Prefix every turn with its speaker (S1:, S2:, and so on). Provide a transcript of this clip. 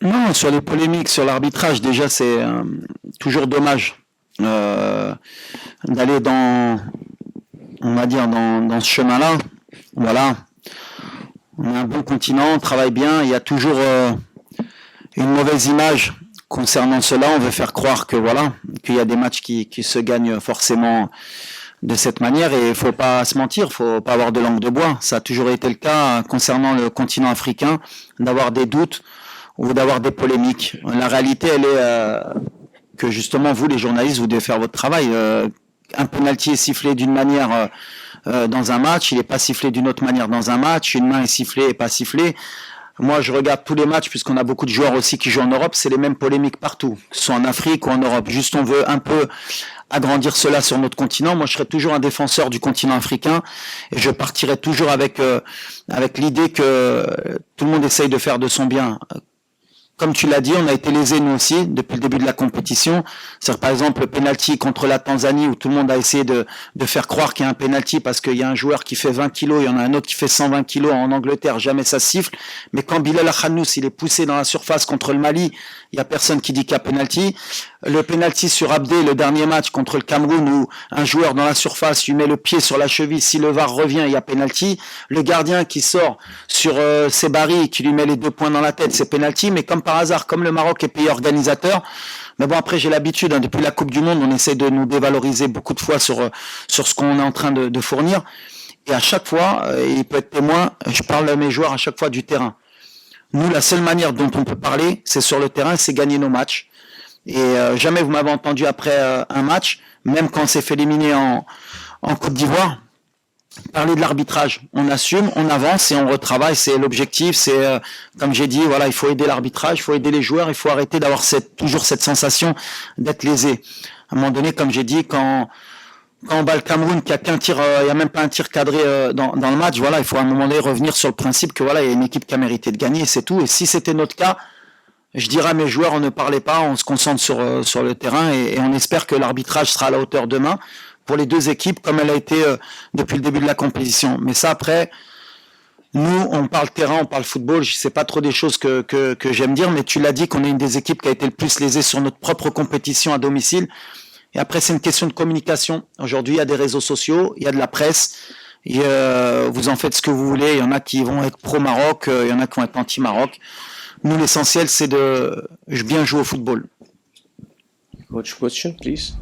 S1: Non, sur les polémiques, sur l'arbitrage, déjà, c'est toujours dommage euh, d'aller on va dire, dans ce chemin-là. Voilà, on est un bon continent, on travaille bien, il y a toujours une mauvaise image concernant cela. On veut faire croire que voilà, qu'il y a des matchs qui se gagnent forcément de cette manière et il faut pas se mentir, faut pas avoir de langue de bois. Ça a toujours été le cas concernant le continent africain, d'avoir des doutes ou d'avoir des polémiques. La réalité, elle est que justement vous, les journalistes, vous devez faire votre travail. Un penalty est sifflé d'une manière dans un match, il n'est pas sifflé d'une autre manière dans un match, une main est sifflée et pas sifflée. Moi, je regarde tous les matchs, puisqu'on a beaucoup de joueurs aussi qui jouent en Europe, c'est les mêmes polémiques partout, que ce soit en Afrique ou en Europe. Juste, on veut un peu agrandir cela sur notre continent. Moi, je serai toujours un défenseur du continent africain et je partirai toujours avec l'idée que tout le monde essaye de faire de son bien. Comme tu l'as dit, on a été lésés nous aussi depuis le début de la compétition. C'est par exemple le penalty contre la Tanzanie où tout le monde a essayé de faire croire qu'il y a un penalty parce qu'il y a un joueur qui fait 20 kilos, il y en a un autre qui fait 120 kilos en Angleterre, jamais ça siffle. Mais quand Bilal Khanous il est poussé dans la surface contre le Mali, il y a personne qui dit qu'il y a penalty. Le penalty sur Abdé, le dernier match contre le Cameroun où un joueur dans la surface lui met le pied sur la cheville, si le VAR revient, il y a penalty. Le gardien qui sort sur Sebari, qui lui met les 2 points dans la tête, c'est penalty. Mais comme par hasard, comme le Maroc est pays organisateur, mais bon, après, j'ai l'habitude, hein, depuis la Coupe du Monde, on essaie de nous dévaloriser beaucoup de fois sur ce qu'on est en train de fournir. Et à chaque fois, il peut être témoin, je parle à mes joueurs à chaque fois du terrain. Nous, la seule manière dont on peut parler, c'est sur le terrain, c'est gagner nos matchs. Et jamais vous m'avez entendu après un match, même quand on s'est fait éliminer en Côte d'Ivoire, parler de l'arbitrage. On assume, on avance et on retravaille. C'est l'objectif. C'est comme j'ai dit, voilà, il faut aider l'arbitrage, il faut aider les joueurs, il faut arrêter d'avoir toujours cette sensation d'être lésé. À un moment donné, comme j'ai dit, quand on bat le Cameroun, qu'il n'y a qu'un tir, il n'y a même pas un tir cadré dans le match, voilà, il faut à un moment donné revenir sur le principe que voilà, il y a une équipe qui a mérité de gagner, c'est tout. Et si c'était notre cas, je dirais à mes joueurs, on ne parlait pas, on se concentre sur le terrain et on espère que l'arbitrage sera à la hauteur demain pour les deux équipes comme elle a été depuis le début de la compétition. Mais ça, après, nous, on parle terrain, on parle football, je sais pas trop des choses que j'aime dire, mais tu l'as dit qu'on est une des équipes qui a été le plus lésée sur notre propre compétition à domicile. Et après, c'est une question de communication. Aujourd'hui, il y a des réseaux sociaux, il y a de la presse, vous en faites ce que vous voulez, il y en a qui vont être pro-Maroc, il y en a qui vont être anti-Maroc. Nous, l'essentiel, c'est de bien jouer au football.
S2: Coach, question, please.